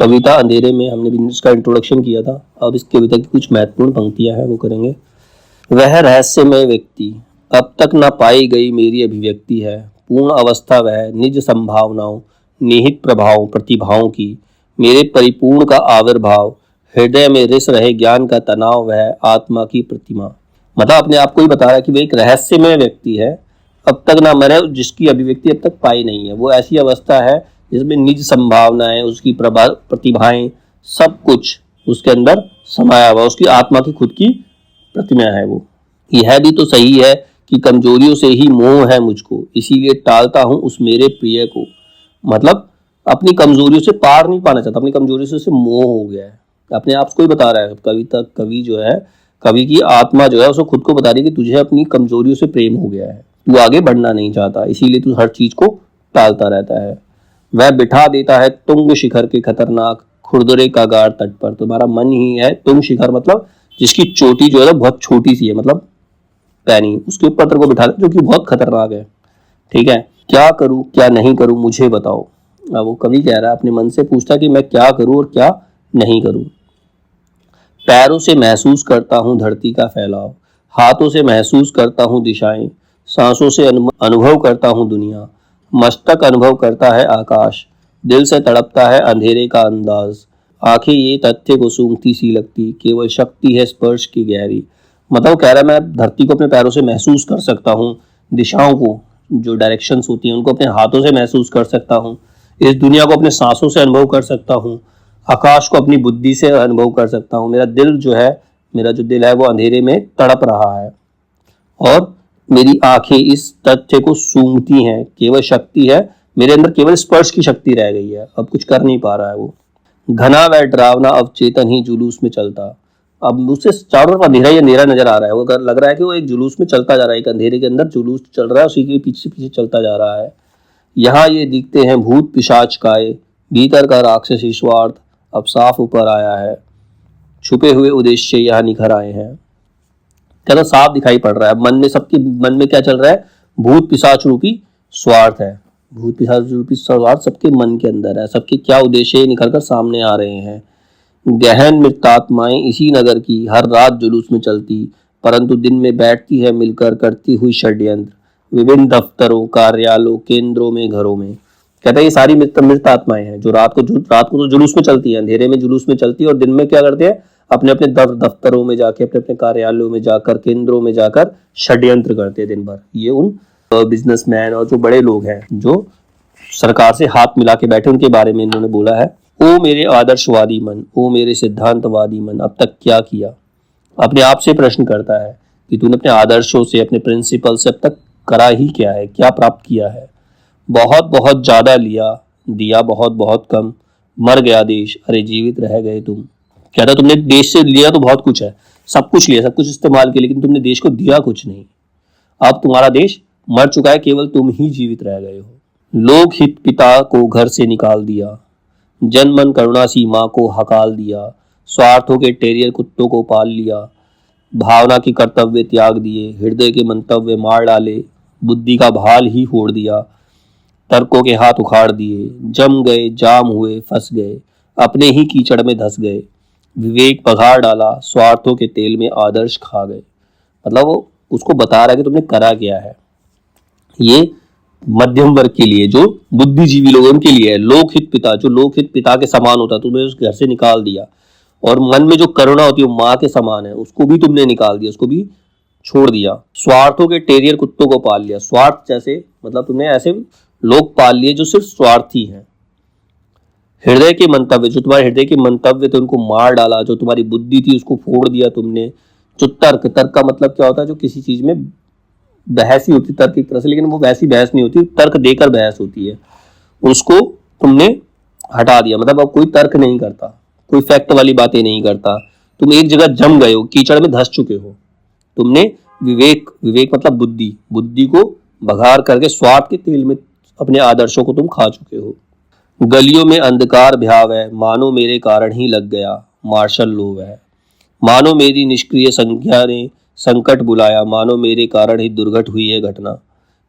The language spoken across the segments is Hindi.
कविता अंधेरे में हमने भी इसका इंट्रोडक्शन किया था। अब इस कविता की कुछ महत्वपूर्ण पंक्तियां हैं वो करेंगे। वह रहस्यमय व्यक्ति अब तक न पाई गई मेरी अभिव्यक्ति है, पूर्ण अवस्था वह निज संभावनाओं निहित प्रभावों प्रतिभाओं की, मेरे परिपूर्ण का आविर्भाव, हृदय में रिस रहे ज्ञान का तनाव वह आत्मा की प्रतिमा। मतलब अपने आप को ही बता रहा है कि वह एक रहस्यमय व्यक्ति है, अब तक ना मरे, जिसकी अभिव्यक्ति अब तक पाई नहीं है। वो ऐसी अवस्था है जिसमें निज संभावनाएं, उसकी प्रतिभाएं, सब कुछ उसके अंदर समाया हुआ, उसकी आत्मा की खुद की प्रतिमा है वो। यह भी तो सही है कि कमजोरियों से ही मोह है मुझको, इसीलिए टालता हूं उस मेरे प्रिय को। मतलब अपनी कमजोरियों से पार नहीं पाना चाहता, अपनी कमजोरियों से उसे मोह हो गया है, अपने आप को ही बता रहा है। कवि जो है, कवि की आत्मा जो है उसको खुद को बता रही है कि तुझे अपनी कमजोरियों से प्रेम हो गया है, तू आगे बढ़ना नहीं चाहता, इसीलिए तू हर चीज को टालता रहता है। वह बिठा देता है तुंग शिखर के खतरनाक खुरदरे का गार तट पर। तुम्हारा मन ही है तुंग शिखर, मतलब जिसकी चोटी जो है बहुत छोटी सी है, मतलब पैनी, उसके ऊपर तेरे को बिठा दे, जो कि बहुत खतरनाक है। ठीक है, क्या करूं क्या नहीं करूं मुझे बताओ। अब वो कवि कह रहा है, अपने मन से पूछता कि मैं क्या करूं और क्या नहीं करूं। पैरों से महसूस करता हूं धरती का फैलाव, हाथों से महसूस करता हूं दिशाएं, सांसों से अनुभव करता हूं दुनिया, मस्तक अनुभव करता है आकाश, दिल से तड़पता है अंधेरे का अंदाज, आंखें ये तथ्य को सूंघती सी लगती, केवल शक्ति है स्पर्श की गहरी। मतलब कह रहा है मैं धरती को अपने पैरों से महसूस कर सकता हूँ, दिशाओं को, जो डायरेक्शंस होती हैं उनको अपने हाथों से महसूस कर सकता हूँ, इस दुनिया को अपने सांसों से अनुभव कर सकता हूँ, आकाश को अपनी बुद्धि से अनुभव कर सकता हूँ। मेरा दिल जो है, मेरा जो दिल है वो अंधेरे में तड़प रहा है और मेरी आंखें इस तथ्य को सूंघती हैं, केवल शक्ति है मेरे अंदर, केवल स्पर्श की शक्ति रह गई है, अब कुछ कर नहीं पा रहा है वो। घना व डरावना अवचेतन ही जुलूस में चलता, अब उससे चारों तरफ अंधेरा ही अंधेरा नजर आ रहा है, वो लग रहा है कि वो एक जुलूस में चलता जा रहा है, एक अंधेरे के अंदर जुलूस चल रहा है, उसी के पीछे पीछे चलता जा रहा है। यहाँ ये दिखते हैं भूत पिशाच काए, भीतर का राक्षसी स्वार्थ अब साफ ऊपर आया है, छुपे हुए उद्देश्य यहाँ निखर आए हैं। कहता साफ दिखाई पड़ रहा है, मन में, सबके मन में क्या चल रहा है, भूत पिशाच रूपी स्वार्थ है, भूत पिशाच रूपी स्वार्थ सबके मन के अंदर है, सबके क्या उद्देश्य निकल कर सामने आ रहे हैं। गहन मृतात्माएं इसी नगर की हर रात जुलूस में चलती, परंतु दिन में बैठती है मिलकर करती हुई षड्यंत्र, विभिन्न दफ्तरों कार्यालयों केंद्रों में घरों में। कहता है ये सारी मृत आत्माएं हैं जो रात को तो जुलूस में चलती है, अंधेरे में जुलूस में चलती है, और दिन में क्या करते हैं, अपने अपने दफ्तरों में जाके, अपने अपने कार्यालयों में जाकर, केंद्रों में जाकर षड्यंत्र करते हैं दिन भर। ये उन बिजनेसमैन और जो बड़े लोग हैं जो सरकार से हाथ मिला के बैठे, उनके बारे में इन्होंने बोला है। ओ मेरे आदर्शवादी मन, ओ मेरे सिद्धांतवादी मन, अब तक क्या किया। अपने आप से प्रश्न करता है कि तूने अपने आदर्शों से, अपने प्रिंसिपल से अब तक करा ही क्या है, क्या प्राप्त किया है। बहुत बहुत ज्यादा लिया, दिया बहुत बहुत कम, मर गया देश, अरे जीवित रह गए तुम। कहता तुमने देश से लिया तो बहुत कुछ है, सब कुछ लिया, सब कुछ इस्तेमाल किया, लेकिन तुमने देश को दिया कुछ नहीं। अब तुम्हारा देश मर चुका है, केवल तुम ही जीवित रह गए हो। लोक हित पिता को घर से निकाल दिया, जन मन करुणा सी माँ को हकाल दिया, स्वार्थों के टेरियर कुत्तों को पाल लिया, भावना की कर्तव्य त्याग दिए, हृदय के मंतव्य मार डाले, बुद्धि का भाल ही फोड़ दिया, तर्कों के हाथ उखाड़ दिए, जम गए जाम हुए फंस गए, अपने ही कीचड़ में धस गए, विवेक पघार डाला, स्वार्थों के तेल में आदर्श खा गए। मतलब वो उसको बता रहा है कि तुमने करा क्या है। ये मध्यम वर्ग के लिए, जो बुद्धिजीवी लोग, उनके लिए है। लोकहित पिता, जो लोकहित पिता के समान होता है, तुमने उस घर से निकाल दिया, और मन में जो करुणा होती है वो माँ के समान है, उसको भी तुमने निकाल दिया, उसको भी छोड़ दिया। स्वार्थों के टेरियर कुत्तों को पाल लिया, स्वार्थ जैसे, मतलब तुमने ऐसे लोग पाल लिए जो सिर्फ स्वार्थी हैं। हृदय के मंतव्य, जो तुम्हारे हृदय के मंतव्य थे उनको मार डाला, जो तुम्हारी बुद्धि थी उसको फोड़ दिया तुमने। जो तर्क, तर्क का मतलब क्या होता है, जो किसी चीज में बहस ही होती तर्क एक तरह से, लेकिन वो वैसी बहस नहीं होती, तर्क देकर बहस होती है, उसको तुमने हटा दिया। मतलब अब कोई तर्क नहीं करता, कोई फैक्ट वाली बातें नहीं करता, तुम एक जगह जम गए हो, कीचड़ में धस चुके हो। तुमने विवेक, विवेक मतलब बुद्धि, बुद्धि को बघार करके स्वार्थ के तेल में अपने आदर्शों को तुम खा चुके हो। गलियों में अंधकार भयाव है, मानो मेरे कारण ही लग गया मार्शल लो है, मानो मेरी निष्क्रिय संख्या ने संकट बुलाया, मानो मेरे कारण ही दुर्घट हुई है घटना।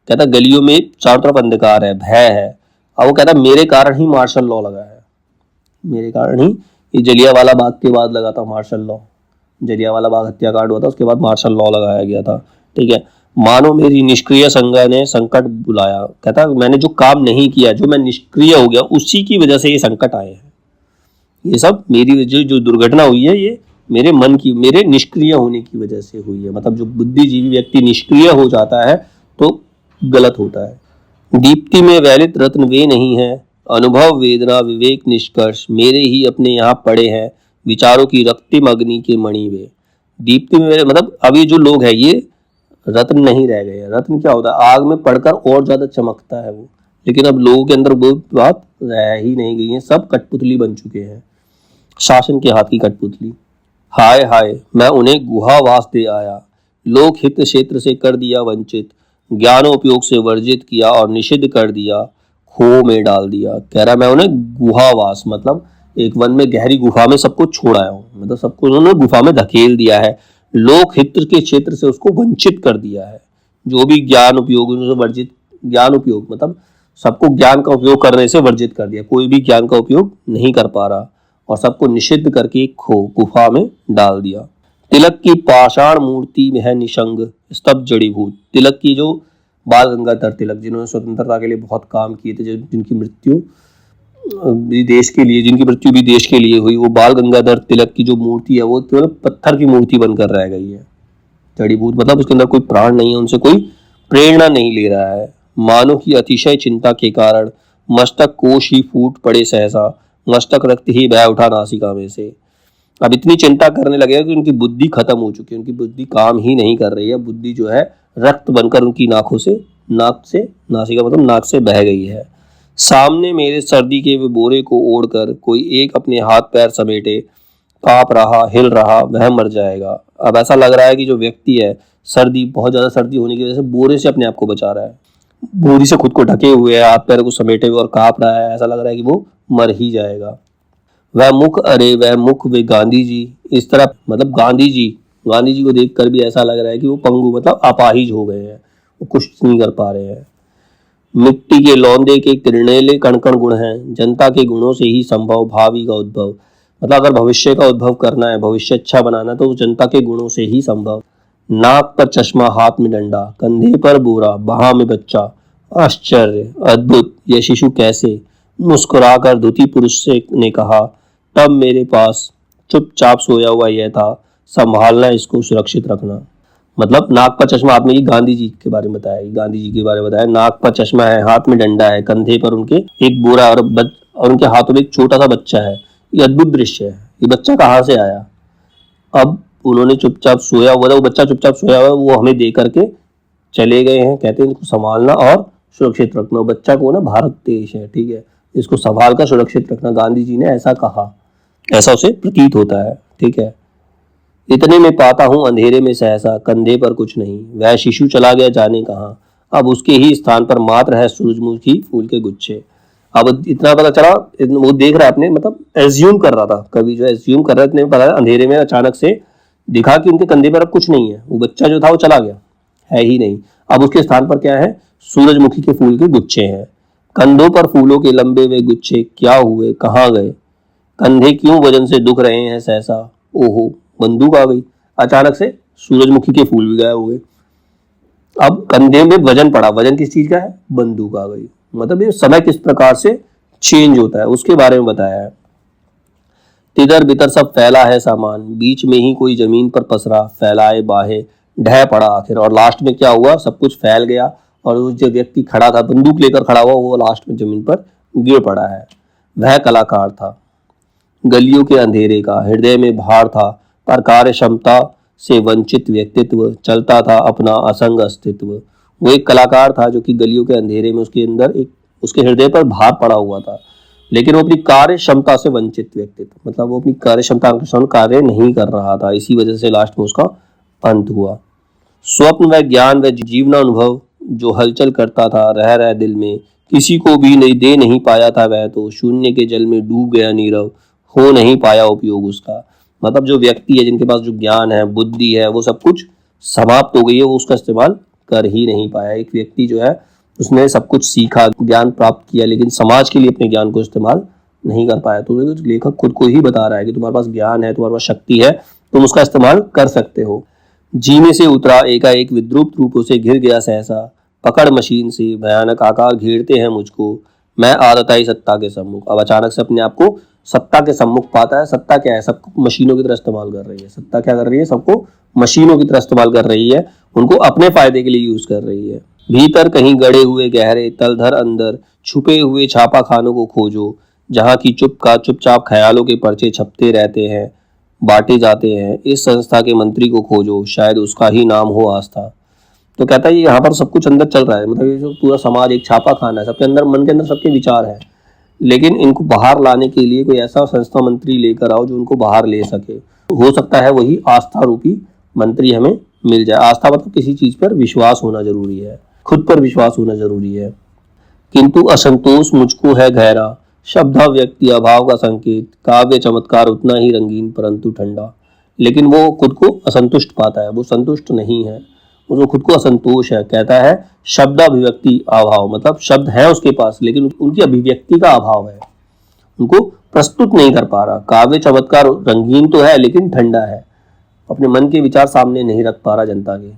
कहता गलियों में चारों तरफ अंधकार है, भय है, और वो कहता मेरे कारण ही मार्शल लॉ लगा है, मेरे कारण ही ये जलियांवाला बाग के बाद लगा था मार्शल लॉ। जलियांवाला बाग हत्याकांड हुआ था, उसके बाद मार्शल लॉ लगाया गया था। ठीक है, मानो मेरी निष्क्रिय संज्ञा ने संकट बुलाया। कहता मैंने जो काम नहीं किया, जो मैं निष्क्रिय हो गया, उसी की वजह से ये संकट आए हैं। ये सब मेरी जो दुर्घटना हुई है, ये मेरे मन की, मेरे निष्क्रिय होने की वजह से हुई है। मतलब जो बुद्धिजीवी व्यक्ति निष्क्रिय हो जाता है तो गलत होता है। दीप्ति में वैलित रत्न वे नहीं है, अनुभव वेदना विवेक निष्कर्ष मेरे ही अपने यहाँ पड़े हैं, विचारों की रक्तिम अग्नि के मणि वे। दीप्ति में मतलब अभी जो लोग हैं ये रत्न नहीं रह गए। रत्न क्या होता है? आग में पड़कर और ज्यादा चमकता है वो, लेकिन अब लोगों के अंदर वो बात रह ही नहीं गई है, सब कठपुतली बन चुके हैं, शासन के हाथ की कठपुतली। हाय हाय मैं उन्हें गुहावास दे आया, लोक हित क्षेत्र से कर दिया वंचित, ज्ञानोपयोग से वर्जित किया और निषिद्ध कर दिया, खो में डाल दिया। कह रहा मैं उन्हें गुहावास, मतलब एक वन में गहरी गुफा में सबको छोड़ आया हूँ, मतलब सबको उन्होंने गुफा में धकेल दिया है, लोक हित के क्षेत्र से उसको वंचित कर दिया है। जो भी ज्ञान उपयोग उन्होंने वर्जित, ज्ञान उपयोग मतलब सबको ज्ञान का उपयोग करने से वर्जित कर दिया, कोई भी ज्ञान का उपयोग नहीं कर पा रहा, और सबको निषिद्ध करके खो गुफा में डाल दिया। तिलक की पाषाण मूर्ति में है निशंग स्तब्ध जड़ीभूत। तिलक की जो बाल गंगाधर तिलक, जिन्होंने स्वतंत्रता के लिए बहुत काम किए थे, जिनकी मृत्यु भी देश के लिए हुई, वो बाल गंगाधर तिलक की जो मूर्ति है वो केवल पत्थर की मूर्ति बनकर रह गई है। जड़ीभूत मतलब उसके अंदर कोई प्राण नहीं है, उनसे कोई प्रेरणा नहीं ले रहा है। मानो की अतिशय चिंता के कारण मस्तक कोश ही फूट पड़े सहसा, मस्तक रक्त ही बह उठा नासिका में से। अब इतनी चिंता करने लगे कि उनकी बुद्धि खत्म हो चुकी है, उनकी बुद्धि काम ही नहीं कर रही है, बुद्धि जो है रक्त बनकर उनकी नासिका मतलब नाक से बह गई है। सामने मेरे सर्दी के वे बोरे को ओढ़कर कोई एक अपने हाथ पैर समेटे कांप रहा, हिल रहा, वह मर जाएगा। अब ऐसा लग रहा है कि जो व्यक्ति है, सर्दी, बहुत ज्यादा सर्दी होने की वजह से बोरे से अपने आप को बचा रहा है, बोरी से खुद को ढके हुए है, हाथ पैर को समेटे हुए और कांप रहा है, ऐसा लग रहा है कि वो मर ही जाएगा। वह मुख, अरे वह मुख, वे गांधी जी, इस तरह मतलब गांधी जी को देखकर भी ऐसा लग रहा है कि वो पंगु मतलब अपाहिज हो गए हैं, वो कुछ नहीं कर पा रहे हैं। मिट्टी के लौंदे के किरनेले कणकण गुण हैं, जनता के गुणों से ही संभव भावी का उद्भव। मतलब अगर भविष्य का उद्भव करना है, भविष्य अच्छा बनाना, तो जनता के गुणों से ही संभव। नाक पर चश्मा, हाथ में डंडा, कंधे पर बोरा, बाह में बच्चा, आश्चर्य, अद्भुत, यह शिशु कैसे? मुस्कुराकर धुती पुरुष से ने कहा, तब मेरे पास चुपचाप सोया हुआ यह था, संभालना, इसको सुरक्षित रखना। मतलब नाक पर चश्मा, आपने ये गांधी जी के बारे में बताया, नाक पर चश्मा है, हाथ में डंडा है, कंधे पर उनके एक बोरा और उनके हाथों में एक छोटा सा बच्चा है। ये अद्भुत दृश्य है, ये बच्चा कहाँ से आया? अब उन्होंने चुपचाप सोया हुआ था, वो बच्चा चुपचाप सोया हुआ, वो हमें दे करके चले गए हैं, कहते हैं इनको संभालना और सुरक्षित रखना। बच्चा को ना भारत देश है, ठीक है, इसको संभाल कर सुरक्षित रखना, गांधी जी ने ऐसा कहा, ऐसा उसे प्रतीत होता है। ठीक है, इतने में पाता हूं अंधेरे में सहसा, कंधे पर कुछ नहीं, वह शिशु चला गया जाने कहाँ, अब उसके ही स्थान पर मात्र है सूरजमुखी फूल के गुच्छे। अब इतना पता चला, वो देख रहा है अपने, मतलब एज्यूम कर रहा था, कवि जो एज्यूम कर रहा है, इतने में पता है अंधेरे में अचानक से दिखा कि उनके कंधे पर अब कुछ नहीं है, वो बच्चा जो था वो चला गया, है ही नहीं। अब उसके स्थान पर क्या है? सूरजमुखी के फूल के गुच्छे हैं। कंधों पर फूलों के लंबे वे गुच्छे क्या हुए, कहाँ गए? कंधे क्यों वजन से दुख रहे हैं सहसा, ओहो बंदूक आ गई, अचानक से सूरजमुखी के फूल भी गायब हो गए। अब कंधे में वजन पड़ा, वजन किस चीज का है? बंदूक आ गई। मतलब ये समय किस प्रकार से चेंज होता है उसके बारे में बताया है। तितर बितर सब फैला है सामान, बीच में ही कोई जमीन पर पसरा, फैलाए बाहे ढह पड़ा आखिर। और लास्ट में क्या हुआ? सब कुछ फैल गया और उस जो व्यक्ति खड़ा था, बंदूक लेकर खड़ा हुआ, वो लास्ट में जमीन पर गिर पड़ा है। वह कलाकार था गलियों के अंधेरे का, हृदय में भार था, पर कार्य क्षमता से वंचित व्यक्तित्व, चलता था अपना असंग अस्तित्व। वो एक कलाकार था जो कि गलियों के अंधेरे में उसके अंदर एक, उसके हृदय पर भार पड़ा हुआ था, लेकिन वो अपनी कार्य क्षमता से वंचित व्यक्तित्व, मतलब वो अपनी कार्य क्षमता के अनुसार कार्य नहीं कर रहा था, इसी वजह से लास्ट में उसका अंत हुआ। स्वप्न व ज्ञान व जीवनानुभव जो हलचल करता था रह रह दिल में, किसी को भी नहीं दे नहीं पाया था वह, तो शून्य के जल में डूब गया नीरव, हो नहीं पाया उपयोग उसका। मतलब जो व्यक्ति है, जिनके पास जो ज्ञान है, बुद्धि है, वो सब कुछ समाप्त हो गई है, वो उसका इस्तेमाल कर ही नहीं पाया। एक व्यक्ति जो है उसने सब कुछ सीखा, ज्ञान प्राप्त किया, लेकिन समाज के लिए अपने ज्ञान को इस्तेमाल नहीं कर पाया। तो लेखक खुद को ही बता रहा है कि तुम्हारे पास ज्ञान है, तुम्हारे पास शक्ति है, तुम उसका इस्तेमाल कर सकते हो। जीने से उतरा एकाएक विद्रुप रूपों से घिर गया सहसा, पकड़ मशीन से भयानक आकार घेरते हैं मुझको, मैं आदताई सत्ता के सम्मुख। अब अचानक से अपने आप को सत्ता के सम्मुख पाता है। सत्ता क्या है? सबको मशीनों की तरह इस्तेमाल कर रही है। सत्ता क्या कर रही है? सबको मशीनों की तरह इस्तेमाल कर रही है, उनको अपने फायदे के लिए यूज कर रही है। भीतर कहीं गड़े हुए गहरे तलधर अंदर छुपे हुए छापा खानों को खोजो, जहाँ की चुपचाप ख्यालों के पर्चे छपते रहते हैं, बांटे जाते हैं। इस संस्था के मंत्री को खोजो, शायद उसका ही नाम हो आस्था। तो कहता है यहाँ पर सब कुछ अंदर चल रहा है, मतलब ये जो पूरा समाज एक छापा खाना है, सबके अंदर, मन के अंदर सबके विचार है, लेकिन इनको बाहर लाने के लिए कोई ऐसा संस्था मंत्री लेकर आओ जो उनको बाहर ले सके। हो सकता है वही आस्था रूपी मंत्री हमें मिल जाए। आस्था मतलब किसी चीज पर विश्वास होना जरूरी है, खुद पर विश्वास होना जरूरी है। किंतु असंतोष मुझको है गहरा, शब्दाव्यक्ति अभाव का संकेत, काव्य चमत्कार उतना ही रंगीन परंतु ठंडा। लेकिन वो खुद को असंतुष्ट पाता है, वो संतुष्ट नहीं है, उसको खुद को असंतोष है। कहता है शब्दाभिव्यक्ति अभाव, मतलब शब्द है उसके पास लेकिन उनकी अभिव्यक्ति का अभाव है, उनको प्रस्तुत नहीं कर पा रहा। काव्य चमत्कार रंगीन तो है लेकिन ठंडा है, अपने मन के विचार सामने नहीं रख पा रहा जनता के।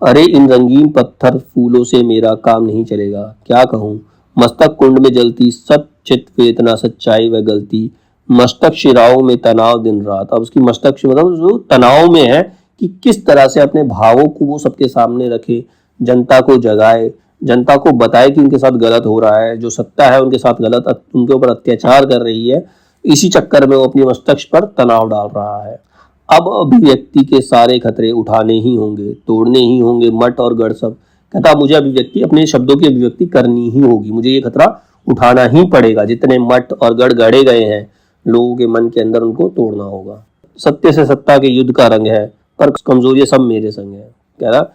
अरे इन रंगीन पत्थर फूलों से मेरा काम नहीं चलेगा, क्या कहूँ। मस्तक कुंड में जलती सचित वेतना, सच्चाई व गलती, मस्तक शिराओं में तनाव दिन रात। अब उसकी मस्तक मतलब जो तनाव में है कि किस तरह से अपने भावों को वो सबके सामने रखे, जनता को जगाए, जनता को बताए कि उनके साथ गलत हो रहा है, जो सत्ता है उनके साथ गलत, उनके ऊपर अत्याचार कर रही है। इसी चक्कर में वो अपनी मस्तक पर तनाव डाल रहा है। अब अभिव्यक्ति के सारे खतरे उठाने ही होंगे, तोड़ने ही होंगे मठ और गढ़ सब। कहता मुझे अभिव्यक्ति, अपने शब्दों की अभिव्यक्ति करनी ही होगी, मुझे ये खतरा उठाना ही पड़ेगा। जितने मठ और गढ़ गढ़े गए हैं लोगों के मन के अंदर, उनको तोड़ना होगा। सत्य से सत्ता के युद्ध का रंग है, पर कमजोरियां सब मेरे संग है। कह रहा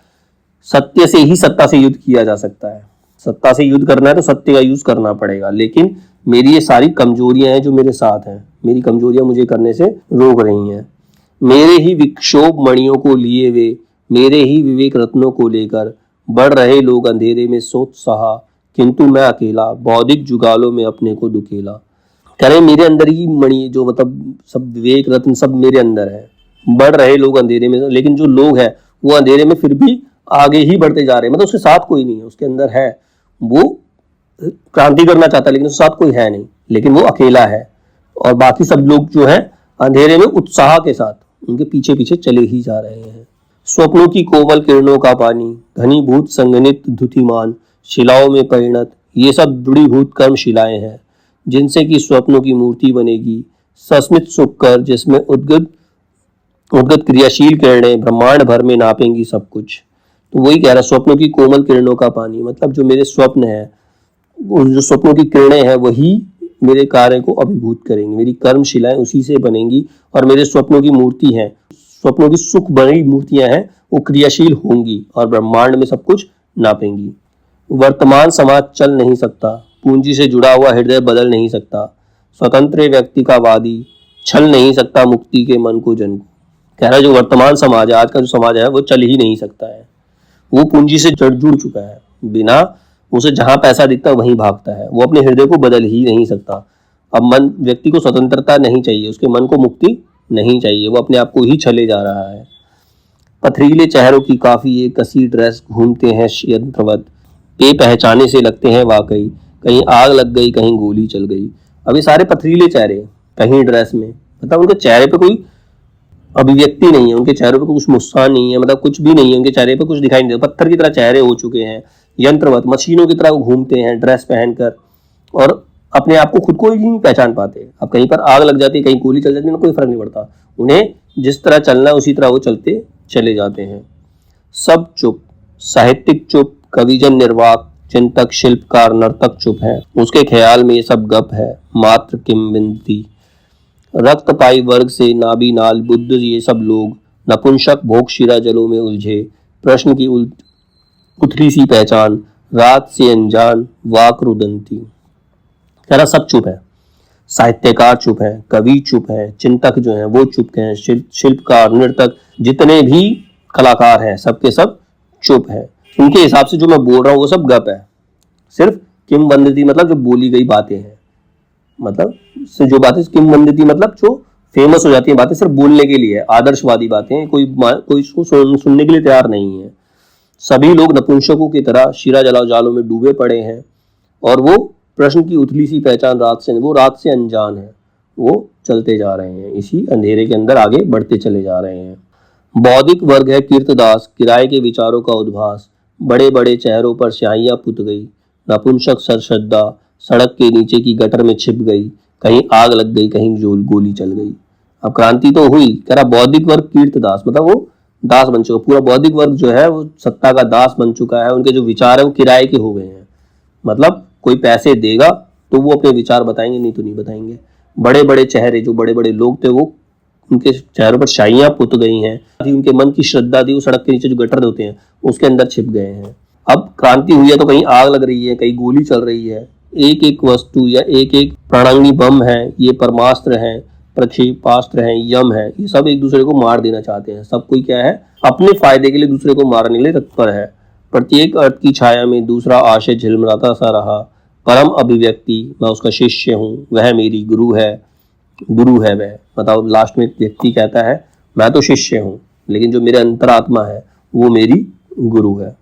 सत्य से ही सत्ता से युद्ध किया जा सकता है, सत्ता से युद्ध करना है तो सत्य का यूज करना पड़ेगा, लेकिन मेरी ये सारी कमजोरियां हैं जो मेरे साथ हैं, मेरी कमजोरियां मुझे करने से रोक रही हैं। मेरे ही विक्षोभ मणियों को लिए वे, मेरे ही विवेक रत्नों को लेकर बढ़ रहे लोग अंधेरे में सोत्साह, किंतु मैं अकेला बौद्धिक जुगालों में अपने को दुकेला। कह रहे मेरे अंदर ही मणि, जो मतलब सब विवेक रत्न सब मेरे अंदर है। बढ़ रहे लोग अंधेरे में, लेकिन जो लोग हैं वो अंधेरे में फिर भी आगे ही बढ़ते जा रहे हैं, मतलब उसके साथ कोई नहीं है, उसके अंदर है, वो क्रांति करना चाहता है लेकिन उसके साथ कोई है नहीं, लेकिन वो अकेला है। और बाकी सब लोग जो है अंधेरे में उत्साह के साथ उनके पीछे पीछे चले ही जा रहे हैं। स्वप्नों की कोमल किरणों का पानी, घनीभूत संगनित धुतिमान, शिलाओं में परिणत, ये सब दृढ़ीभूत कर्म शिलाएं हैं, जिनसे कि स्वप्नों की मूर्ति बनेगी सस्मित सुख कर, जिसमें उद्गत क्रियाशील किरणें ब्रह्मांड भर में नापेंगी सब कुछ। तो वही कह रहा स्वप्नों की कोमल किरणों का पानी, मतलब जो मेरे स्वप्न है, जो स्वप्नों की किरणें हैं वही मेरे कार्य को अभिभूत करेंगी, मेरी कर्मशिलाएं उसी से बनेंगी। और मेरे स्वप्नों की मूर्ति है, स्वप्नों की सुख बनी मूर्तियां हैं, वो क्रियाशील होंगी और ब्रह्मांड में सब कुछ नापेंगी। वर्तमान समाज चल नहीं सकता, पूंजी से जुड़ा हुआ हृदय बदल नहीं सकता, स्वतंत्र व्यक्ति का वादी छल नहीं सकता मुक्ति के मन को जन को। कह रहा जो वर्तमान समाज है, आज का जो समाज है, वो चल ही नहीं सकता है, वो पूंजी से जुड़ चुका है, बिना उसे जहां पैसा दिखता है वहीं भागता है, वो अपने हृदय को बदल ही नहीं सकता। अब मन व्यक्ति को स्वतंत्रता नहीं चाहिए, उसके मन को मुक्ति नहीं चाहिए, वो अपने आप को ही छले जा रहा है। पथरीले चेहरों की काफी एक कसी ड्रेस घूमते हैं यंत्रवत, बेपहचाने से लगते हैं वाकई, कहीं आग लग गई कहीं गोली चल गई। अब ये सारे पथरीले चेहरे, कहीं ड्रेस में, मतलब उनके चेहरे पे कोई अभिव्यक्ति नहीं है, उनके चेहरों पे कुछ मुस्कान नहीं है, मतलब कुछ भी नहीं है, उनके चेहरे पे कुछ दिखाई नहीं देता, पत्थर की तरह चेहरे हो चुके हैं, यंत्रवत मशीनों की तरह वो घूमते हैं ड्रेस पहनकर, और अपने आप को खुद को ही नहीं पहचान पाते। अब कहीं पर आग लग जाती है, कहीं गोली चल जाती है, कोई फर्क नहीं पड़ता, उन्हें जिस तरह चलना है उसी तरह वो चलते चले जाते हैं। सब चुप, साहित्यिक चुप, कविजन निर्वाक, चिंतक शिल्पकार नर्तक चुप है, उसके ख्याल में ये सब गप है मात्र किंवदंती। रक्त पाई वर्ग से नाबी नाल बुद्ध ये सब लोग, नपुंसक भोग शिरा जलों में उलझे, प्रश्न की उथली सी पहचान, रात से अनजान वाक रुदंती। कह रहा सब चुप है, साहित्यकार चुप है, कवि चुप है, चिंतक जो है वो चुप हैं, शिल्पकार नर्तक जितने भी कलाकार हैं सबके सब चुप है। उनके हिसाब से जो मैं बोल रहा हूँ वो सब गप है, सिर्फ किंवदंती मतलब जो बोली गई बातें हैं, मतलब से जो बातें किंवदंती मतलब जो फेमस हो जाती है बातें सिर्फ बोलने के लिए, आदर्शवादी बातें, कोई इसको सुनने के लिए तैयार नहीं है। सभी लोग नपुंसकों की तरह शिरा जलाओ जालों में डूबे पड़े हैं और वो प्रश्न की उथली सी पहचान रात से अनजान है। वो चलते जा रहे हैं, इसी अंधेरे के अंदर आगे बढ़ते चले जा रहे हैं। बौद्धिक वर्ग है कीर्तदास, किराए के विचारों का उद्भास, बड़े बड़े चेहरों पर स्याहियां पुत गई, नपुंसक सरश्रद्धा सड़क के नीचे की गटर में छिप गई, कहीं आग लग गई, कहीं गोली चल गई। अब क्रांति तो हुई, कह रहा बौद्धिक वर्ग कीर्तदास, मतलब वो दास बन चुका, पूरा बौद्धिक वर्ग जो है वो सत्ता का दास बन चुका है, उनके जो विचार है वो किराए के हो गए हैं। मतलब कोई पैसे देगा तो वो अपने विचार बताएंगे, नहीं तो नहीं बताएंगे। बड़े बड़े चेहरे, जो बड़े बड़े लोग थे वो उनके चेहरों पर शाइयां पुत गई हैं, उनके मन की श्रद्धा थी वो सड़क के नीचे जो गटर होते हैं उसके अंदर छिप गए हैं। अब क्रांति हुई है तो कहीं आग लग रही है, कहीं गोली चल रही है, एक एक वस्तु या एक एक प्राणाग्नि बम है, ये परमास्त्र है, प्रक्षेपास्त्र है, यम है, ये सब एक दूसरे को मार देना चाहते हैं। सब कोई क्या है, अपने फायदे के लिए दूसरे को मारने के लिए तत्पर है। प्रत्येक अर्थ की छाया में दूसरा आशय झिलमिलाता सा रहा। परम अभिव्यक्ति, मैं उसका शिष्य हूँ, वह मेरी गुरु है वह। बताओ, लास्ट में एक व्यक्ति कहता है मैं तो शिष्य हूँ, लेकिन जो मेरे अंतरात्मा है वो मेरी गुरु है।